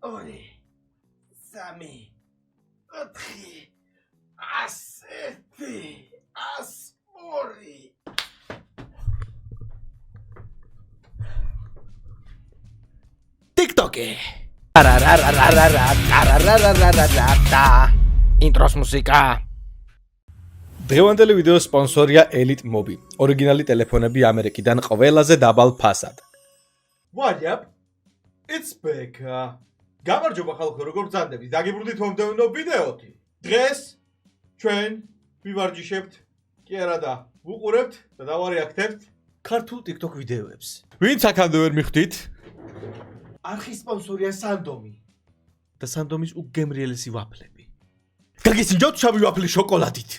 ორი, სამი, ოთხი, 101, 102. TikTok-ი. ინტროს მუსიკა. დღევანდელი ვიდეოს სპონსორია Elite Mobi. ორიგინალი ტელეფონები ამერიკიდან ყველაზე დაბალ ფასად. What up? It's back. გამარჯობა ხალხო, როგორ ბრძანდებით? დაგიბრუნდით მომდევნო ვიდეოთი. დღეს ჩვენ ვივარჯიშებთ, კი არა და ვუყურებთ და დავარეაქტებთ ქართულ TikTok ვიდეოებს. ვინც აქამდე ვერ მიხვდით? არხის სპონსორია სანდომი და სანდომის უგემრიელესი ვაფლები. გაგისინჯოთ შავი ვაფლი შოკოლადით.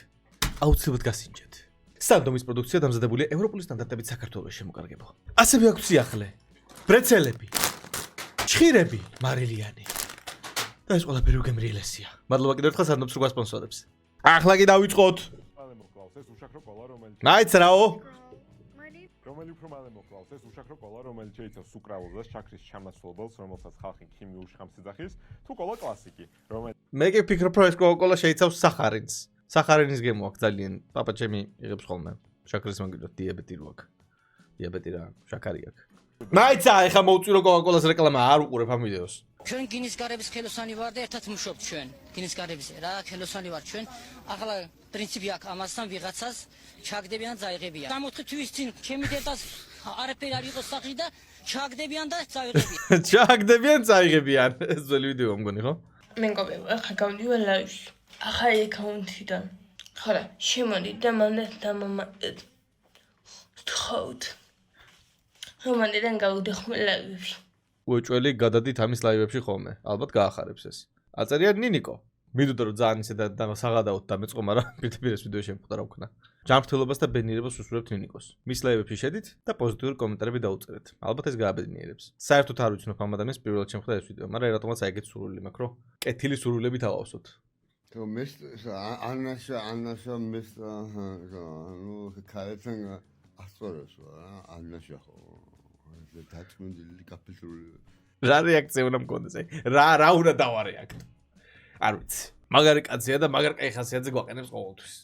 აუცილებლად გასინჯეთ. სანდომის პროდუქცია დამზადებულია ევროპული სტანდარტებით საქართველოს შემოკარგებო. ასევე აქვს სიახლე, ბრეცელები, ჩხირები, მარილიანი. და ეს ყველაფერი უგემრიელესია. მადლობა კიდევ ერთხელ სანდომს რო გასპონსორებს. ახლა კი დავიწყოთ. მაიც რაო? რომელი უფრო მალე მოკლავს ეს უშაქრო კოლა, რომელიც შეიცავს სუკრავულს და შაქრის ჩამაცვლებელს, რომელსაც ხალხი ქიმიურ შხამს იძახის, თუ კოლა კლასიკი, რომელიც მე კი ვფიქრობ, რომ ეს კოლა შეიცავს სახარინს. სახარინის გემო აქვს ძალიან. პაპა ჩემი იღებს ხოლმე. შაქრის მაგიდოთ დიაბეტი რო აქვს. დიაბეტი რა, შაქარი აქვს. მაიცა, ეხა მოვწირო კოლა-კოლას რეკლამა, არ უყურებ ამ ვიდეოს. ჩვენ გინისგარების ხელოსანი ვარ და ერთად მუშაობთ ჩვენ. გინისგარების რა, ხელოსანი ვარ ჩვენ. ახლა პრინციპი აქვს ამასთან ვიღაცას ჩაგდებიან და წაიღებიან. 60 თვის წინ ჩემი დედას არაფერი არ იყო სახი და ჩაგდებიან და წაიღებიან. ჩაგდებიან, წაიღებიან. ეს ძველი ვიდეო მგონი, ხო? მეგობრებო, ახლა გავდივარ ლაივში. ახალი აკაუნტიდან. ხარა, შემოდი და მანდ თხოვთ. რომანიდან გავდიხმ ლაივში. უეჭველი გადადით ამის ლაივებში ხოლმე. ალბათ გაახარებს ეს. აწერია ნინიკო. მიდოდა რომ ძალიან ისე და საღადაოთ დამეწყო, მაგრამ პირდაპირ ეს ვიდეო შემხვდა რა ვქნა. ჯანმრთელობას და ბედნიერებას უსურვებთ ნინიკოს. მის ლაივებში შედით და პოზიტიური კომენტარები დაუწერეთ. ალბათ ეს გააბედნიერებს. საერთოდ არ ვიცნობ ამ ადამიანს პირველად შემხვდა ეს ვიდეო, მაგრამ რატომაც აიგეთ სურვილი მაქვს, რომ კეთილი სურვილებით ავავსოთ. So Anasha Mr. Ну, Калетен асწორებსო რა, Anasha ხო. The attachment capital. რა რეაქცია უნდა მქონდეს აი? რა უნდა დავარეაქტო? არ ვიცი. მაგარი კაცია და მაგარ კაი ხასიათზე გვაყენებს ყოველთვის.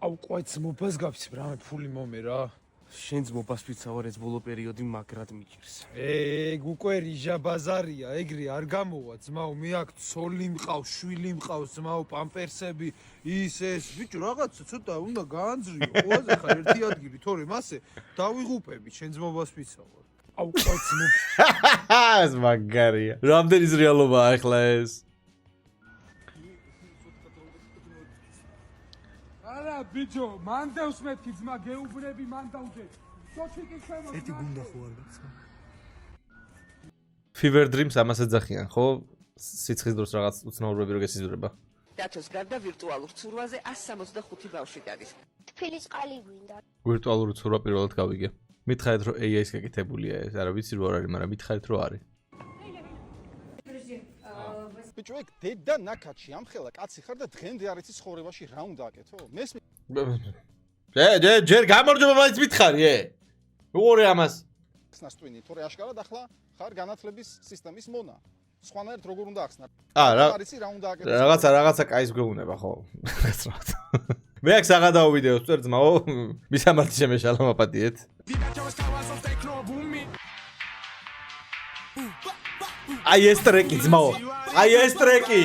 აუ ყვაიც მოფას გაფიცებ რა ფული მომე რა. შენც მოფას ვიცავარ ეს ბოლო პერიოდი მაგრად მიჭირს. ეგ უკვე რიჟა ბაზარია, ეგრე არ გამოვა ძმაო, მე აქ ცოლი მყავს, შვილი მყავს, ძმაო, პამპერსები, ის ეს, ბიჭო, რაღაცა ცოტა უნდა გაანძრიო, ყველაზე ხარ ერთი ადგილი, თორე მასე დავიღუპები, შენ ძმობას ვიცავარ. აუ ყვაიც ეს მაგარია. რამდენი რეალობაა ახლა ეს? არა ბიჭო, მან დევს მეთქი ძმა, გეუბნები მან დავდე. სოჩიკი შემო. ერთი გუნდა ხო არ გაცა. Fever Dreams ამას ეძახიან, ხო? სიცხის დროს რაღაც უცნაურები რო გესიზრება. დათოს გარდა ვირტუალურ ცურვაზე 165 ბავშვი გადის. თბილის ყალი გვინდა. ვირტუალური ცურვა პირველად გავიგე. მითხარით რომ AI-ს გაკეთებულია ეს, არა ვიცი რო არ არის, მაგრამ მითხარით რომ არის. ბიჭო, ეგ დედა ნაკაჩი ამხელა კაცი ხარ და დღემდე არ იცი ცხოვრებაში რა უნდა აკეთო? მესმე. ჯერ გამარჯობა მაინც მითხარი, უყურე ამას. ნასტვინი, თორე აშკარად ახლა ხარ განათლების სისტემის მონა. სხვანაირად როგორ უნდა ახსნა? რა არ იცი რა უნდა აკეთო? რაღაცა კაის გვეუბნება ხო? მე აქ საღადაო ვიდეოს წერ ძმაო, მისამართი შემეშალა მაპატიეთ. აი ეს ტრეკი ძმაო. აი ეს ტრეკი.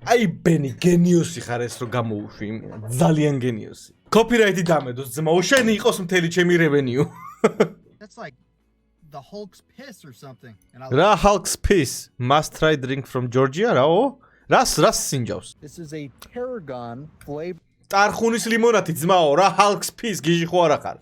აი ბენი გენიოსი ხარ ეს რო გამოუშვი, ძალიან გენიოსი. კოპირაიტი დამედოს ძმაო, შენი იყოს მთელი ჩემი რევენიუ. That's like the Hulk's piss or something. რა Hulk's piss? Must try drink from Georgia, რაო? რას სინჯავს? This is a tarragon flavored ტარხუნის ლიმონათი ძმაო, რა Hulk's piss გიჟი ხო არა ხარ?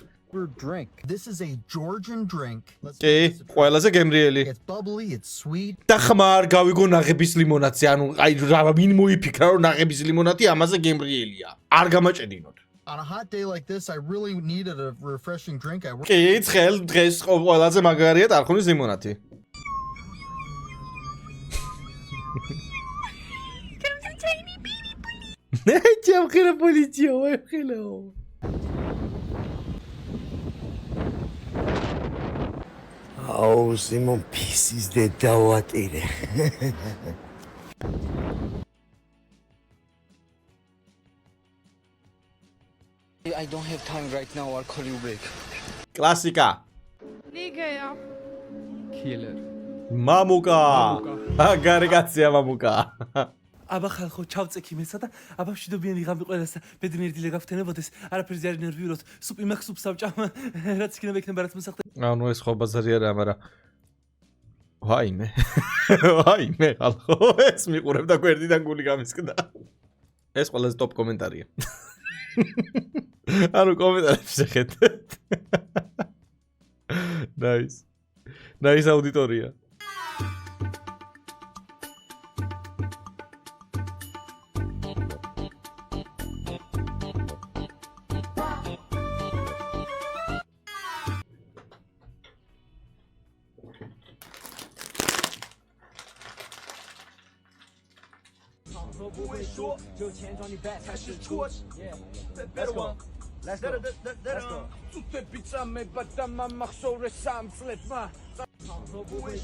drink. This is a Georgian drink. კი, ყველაზე გემრიელი. It's bubbly, it's sweet. და ხმარ გავიგო ნაღების ლიმონათი, ანუ აი რა ვინ მოიფიქრა რომ ნაღების ლიმონათი ამაზე გემრიელია. არ გამაჭედინოთ. On a hot day like this, I really needed a refreshing drink. კი, ცხელ დღეს ყველაზე მაგარია ტარხუნის ლიმონათი. ჩემხირა პოლიცია, ვეხილო. აუ, სიმონ ფისის დე დავატირე. I don't have time right now, I'll call you back. კლასიკა. ნიგეა. Killer. მამუკა. აგარი კაცია მამუკა. აბა ხალხო, ჩავწექი მესა და აბა მშვიდობიანი ღამე ყველას და ბედნიერი დილე გავხდენებოდეს. არაფერზე არ ნერვიუროთ. სუპი მაქვს სუპს ავჭამ. რაც იქნება იქნება რაც მოსახდე. ანუ ეს ხო ბაზარი არა, მაგრამ ვაიმე. ვაიმე ხალხო, ეს მიყურებდა გვერდიდან გული გამისკდა. ეს ყველაზე ტოპ კომენტარია. ანუ კომენტარებს შეხედეთ. Nice. Nice აუდიტორია.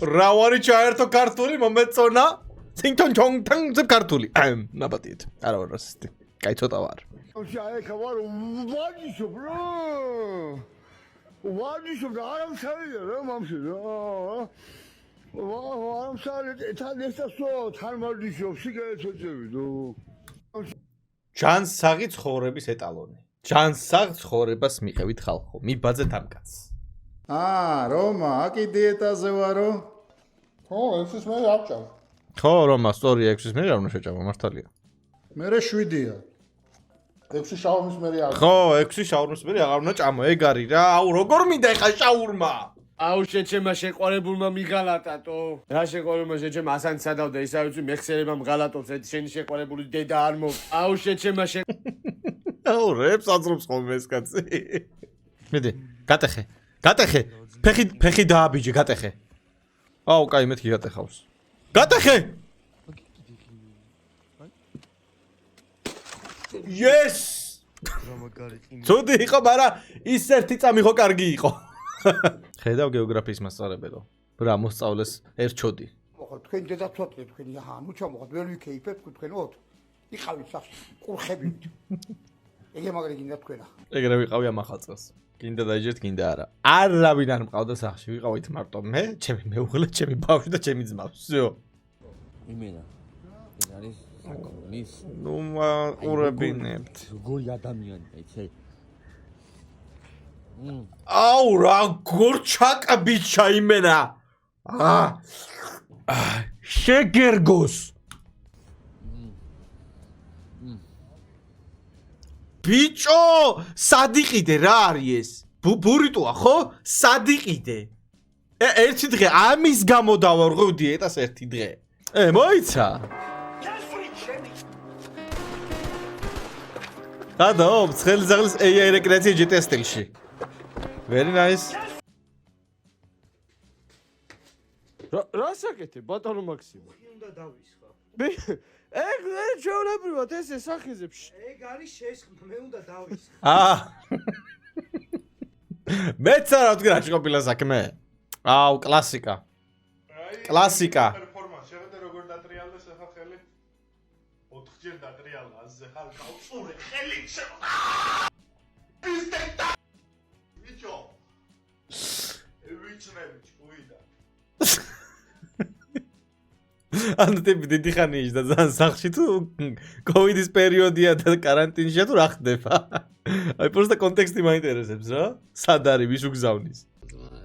რავარი ჩაერთო ქართული მომეწონა წინტონ ჩონთან ზებ ქართული ნაბატიეთ არა ვარ რასისტი კაი ცოტა ვარ შაიქა ვარ ვარჯიშობ რა ვარჯიშობ და არ ამშავია რა მამში რა ამშავი თან ესასო თან ვარჯიშობ სიგარეტები დო ჯანსაღი ცხოვრების ეტალონი ჯანსაღ ცხოვრებას მიყევით ხალხო მიბაძეთ ამ კაცს რომა აკი დიეტაზე ვარო ხო, ექვსის მე ავჭამ. ხო რომა სტორია 6-ის მე რა უნდა შეჭამა მართალია მე 7-ია 6 შაურმის მე არ. ხო 6 შაურმის მე აღარ უნდა ჭამო ეგ არის რა აუ როგორ მინდა ეხა შაურმა აუ შეჩემა შეყვარებულმა მიღალატატო. რა შეყვარებულმა შეჩემა ასანც სადავდა ისა ვიცი მეხსიერებამ ღალატობს ეს შენი შეყვარებული დედა არ მო. აუ შეჩემა აუ რეპს აწრობს ხოლმე ეს კაცი მიდი გატეხე გატეხე ფეხი დააბიჯე გატეხე აუ კაი მეთქი გატეხავს გატეხე yes ცუდი იყო მაგრამ ის ერთი წამი ხო კარგი იყო ხედავ გეოგრაფიის მასწავლებელო რა მოსწავლეს ერჩოდი მოხდა თქვენ დედა თვატლე თქვენი ნუ ჩამოხდა ვერ ვიქეიფებ თქვენოთ იყავით სახში ყურხებით ეგე მაგარი გინდა თქვენა ეგრე ვიყავი ამ ახალწელს გინდა დაიჯერთ გინდა არა არავინ არ მყავდა სახში ვიყავით მარტო მე ჩემი მეუღლე ჩემი ბავშვი და ჩემი ძმა всё იმენა ეს არის საკონის ნუ მაყურებინებთ როგორი ადამიანია იცი აუ როგორ ჩაკაბიჩა იმენა შეგერგოს ბიჭო სადიყიდე რა არის ეს ბურიტოა ხო სადიყიდე ერთი დღე ამის გამო დავარღვევ დიეტას ერთი დღე მოიცა გადო ცხელი ზაღლის AI რეკრეაცია GTA სტილში very nice რა საკეთე ბატონო მაქსიმო უნდა დავისხა ეგ ჩვეულებრივად ესე სახიზებს ეგ არის შესხმა მე უნდა დავისხა მეც არა ვთქვი რა ყოფილა საქმე აუ კლასიკა კლასიკა პერფორმანს შეხედე როგორ დატრიალდეს ახლა ხელი 4-ჯერ დატრიალდა ასე ხალ გავწურე ხელი ბიჭო ვიჩნები ჭუიდა ანუ დიდი ხანი ის და ძალიან სახში თუ კოვიდის პერიოდია და კარანტინშია თუ რა ხდება აი პროსტა კონტექსტი მაინტერესებს რა სად არის ვის უგზავნის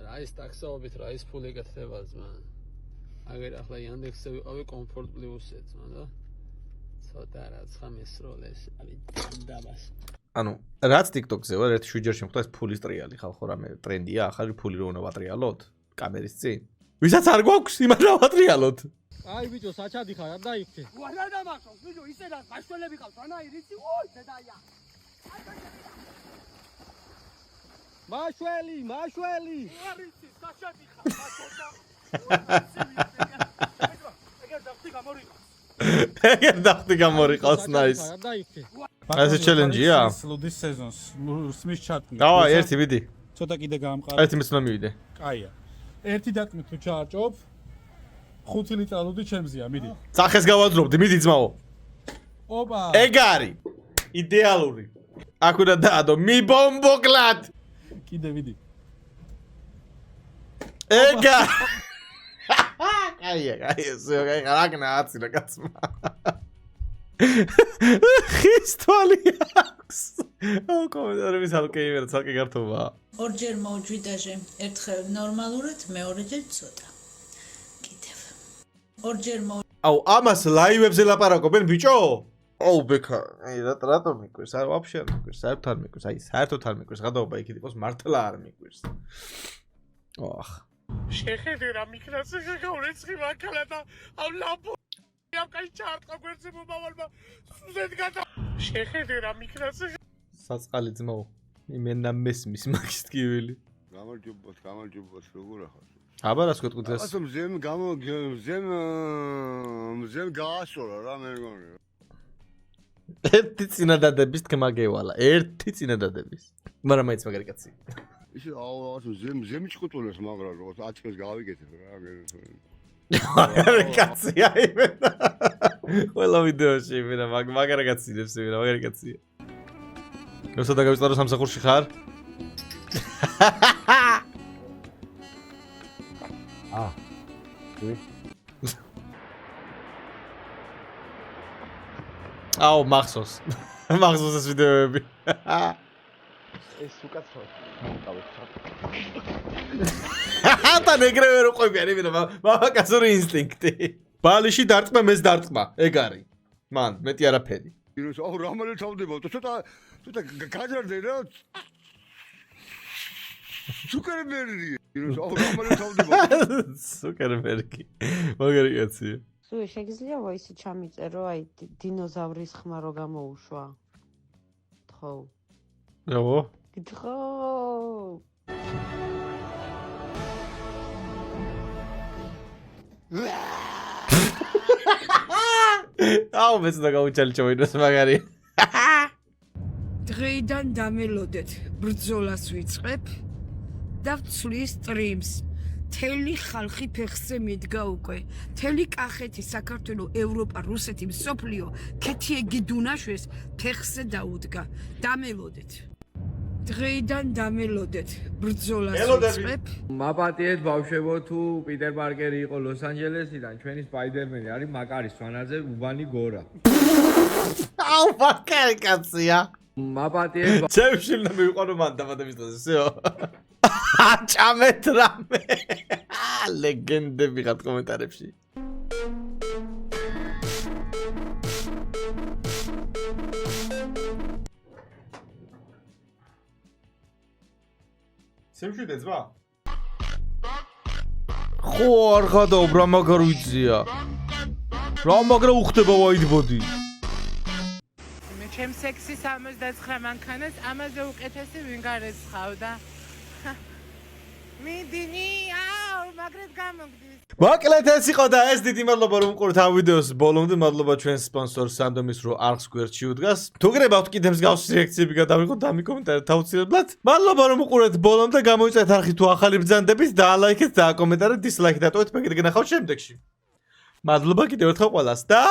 რა ის ტაქსაობით რა ის ფული გეთება ძმა აგერ ახლა იანდექსზე ვიყავი კომფორტ პლუსზე ძმა და ცოტა რაცხა მესროლეს აი დაბას ანუ რაც TikTok-ზე ვარ ერთ შვიჯერში მხდა ეს ფულის ტრიალი ხალხო რამე ტრენდია ახალი ფული რო უნდა ვატრიალოთ კამერის წინ ვისაც არ გვაქვს იმან რა ვატრიალოთ აი ბიჭო საჩადი ხარ არ დაიქცე ვარ დამახსოვს ბიჭო ისე რა გაშველები ყავს ანაი რიცი ოი დედაია მაშველი არ იცი საჩადი ხარ ბატონო ეგერ დავთი გამორიყავს ეგერ დახტი გამორიყავს ნაის. ეს ჩელენჯია? ლუდის სეზონს სმის ჩატნი. დავა ერთი ვიდი. ცოტა კიდე გაამყარა. ერთი მეც უნდა მივიდე. კაია. ერთი დატკმით თუ ჩაარჭობ 5 ლიტრა ლუდი ჩემზეა, მიდი. სახეს გავაძრობდი, მიდი ძმაო. ოპა. ეგ არის. იდეალური. აქ უნდა დაადო, მიბომბოკლად. კიდე ვიდი. ეგ არის. კაია, რაგნა აცინა კაცმა. ხის თვალი აქვს. კომენტარების ალკე იმერა ცალკე გართობაა. ორჯერ მოვჯვი დაჟე, ერთხელ ნორმალურად, მეორეჯერ ცოტა. კიდევ. ორჯერ აუ, ამას ლაივებზე ლაპარაკობენ, ბიჭო? აუ, ბექა, აი რატომ მიკვირს? არ ვაფშე არ მიკვირს, საერთოდ არ მიკვირს. აი, საერთოდ არ მიკვირს. გადაობა იქით იყოს, მართლა არ მიკვირს. ოხ. შეხედე რა მიქნას შეგავრეცხი მაქალა და აუ ლაპო ამ კაი ჩარტყა გვერდზე მომავალმა სუზეთ გადა შეხედე რა მიქნას საწყალი ძმაო იმენა მესმის მაგის ტკივილი გამარჯობათ როგორ ახალ აბა რას გეტყვით ეს ასე მზემ გაასწორა რა მე მგონი ერთი წინადადების თქმა გევალა ერთი წინადადების მაგრამ მაინც მაგარი კაცი ისე აუ ასე მზემ ჭყუტულებს მაგრამ როგორც 10 წელს გავიგეთებ რა მაგარი კაცია იმენა ყველა ვიდეოში იმენა მაგარი კაცინებს იმენა მაგარი კაცია როცა დაგავიწყარო სამსახურში ხარ აუ მახსოვს ეს ვიდეოები ეს უკაცრავად მოვყავეთ თან ეგრევე რო ყვები არის იმენა მამაკაცური ინსტინქტი ბალიში დარტყმა მეც დარტყმა ეგ არის მან მეტი არაფერი იროს აუ რამალე თავდება ცოტა გაჯარდე რა სუპერმერგი იროს აუ რამალე თავდება სუპერმერგი მაგარი კაცია სულ შეგიძლია ვაისი ჩამიწერო აი დინოზავრის ხმა რო გამოუშვა თქო რავო გითხო აუ მეც და გავუჩალჩო ვინოს მაგარი დღეიდან დამელოდეთ ბრძოლას ვიწყებ და ვცვლის სტრიმს თელი ხალხი ფეხზე მიდგა უკვე თელი კახეთი საქართველო ევროპა რუსეთი მსოფლიო ქეთიეგი დუნაშვეს ფეხზე დაუდგა დამელოდეთ დღეიდან დამელოდეთ ბრძოლას ვიწყებ მაპატიეთ ბავშვებო თუ პიტერ პარკერი იყო ლოს-ანჯელესიდან ჩვენი სპაიდერმენი არის მაკარის სვანაძე უბანი გორა აუ მაგარი კაცია მაპატიეთ ჩემში უნდა მივიყვანო მან დაბადების დღეზე всё აჭამეთ რამე ლეგენდები ხართ კომენტარებში სიმშვიდე ძმა ხო არ ხადაობ რა მაგარ ვიცია რა მაგრა უხდება ვაიდბოდი ჩემ სექსი 69 მანქანას ამაზე უკეთესი ვინ გარეცხავდა მიდინი აუ მაგრეთ გამოგდის მოკლედ ეს იყო და ეს დიდი მადლობა რომ უყურეთ ამ ვიდეოს ბოლომდე მადლობა ჩვენს სპონსორ სანდომის რო არხს გვერდში უდგას თუ გრებავთ კიდე მსგავსი რეაქციები გადავიღოთ დამი კომენტარით აუცილებლად მადლობა რომ უყურეთ ბოლომდე გამოიწვიეთ არხი თუ ახალი ბრძანდებით და ლაიქეთ და კომენტარით დისლაიქი დატოვეთ მე კიდე გნახავთ შემდეგში მადლობა კიდევ ერთხელ ყველას და